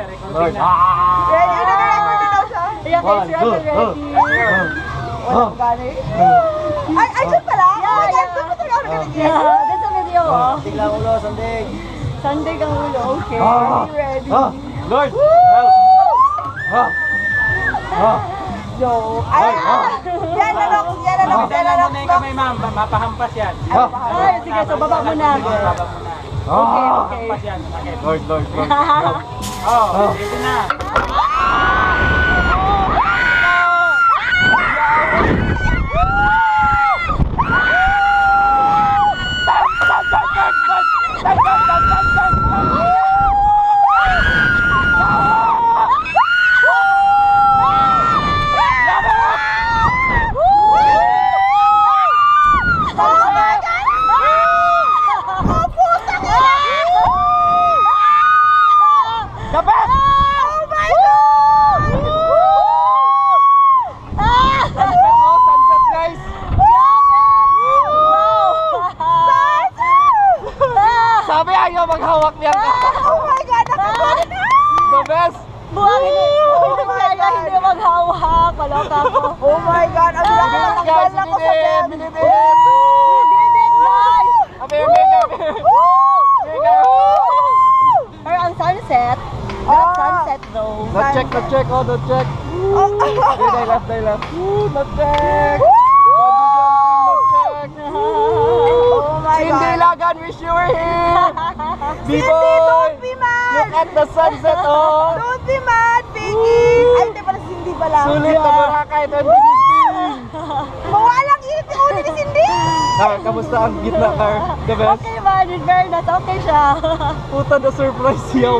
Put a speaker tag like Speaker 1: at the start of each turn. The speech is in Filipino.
Speaker 1: Lord.
Speaker 2: Ready? Nag-record na daw siya.
Speaker 3: Yeah, guys, we're also ready.
Speaker 2: Wala ko gani. Ay, dyan pala? Oh my God, saan ba talaga ako nag-ready?
Speaker 3: Yeah, that's a video.
Speaker 1: Tinglang ulo, sandig.
Speaker 3: Sunday kang ulo, okay.
Speaker 2: Ready?
Speaker 1: Lord, help.
Speaker 2: Joke. Ay, yan na lock.
Speaker 4: May kamay ma'am, mapahampas yan.
Speaker 3: Ay, sige, so baba mo na.
Speaker 4: Baba mo na.
Speaker 3: Okay, okay.
Speaker 4: Hampas yan. Okay.
Speaker 1: Lord, Lord, Lord.
Speaker 4: Oh, ito na.
Speaker 1: Sabi ayaw maghawak niya.
Speaker 2: Oh my God, nakapagod na!
Speaker 1: The best.
Speaker 3: Buhangin hindi kaya hindi maghawak. Maloka ko.
Speaker 2: Oh my God, ang laki
Speaker 1: Guys,
Speaker 2: natanggal na ko sa bed.
Speaker 3: We did it, guys!
Speaker 1: Abir, mega.
Speaker 3: Or ang sunset. Not sunset though.
Speaker 1: Not check. Oh, not check. Day left. Not check.
Speaker 2: Oh my
Speaker 1: Cindy
Speaker 2: God.
Speaker 1: Lagan, wish you were here.
Speaker 2: Cindy,
Speaker 1: B-boy.
Speaker 2: don't be mad.
Speaker 1: Look at the sunset, oh.
Speaker 2: Don't be mad, Vicky. Ay, hindi pala si Cindy pala.
Speaker 1: Sulit na Boracay 2015.
Speaker 2: Mawalang init yung ulo ni Cindy.
Speaker 1: Kamusta ang gitna, Car? The best.
Speaker 3: Okay man, in fairness, okay siya.
Speaker 1: Puta na surprise siya.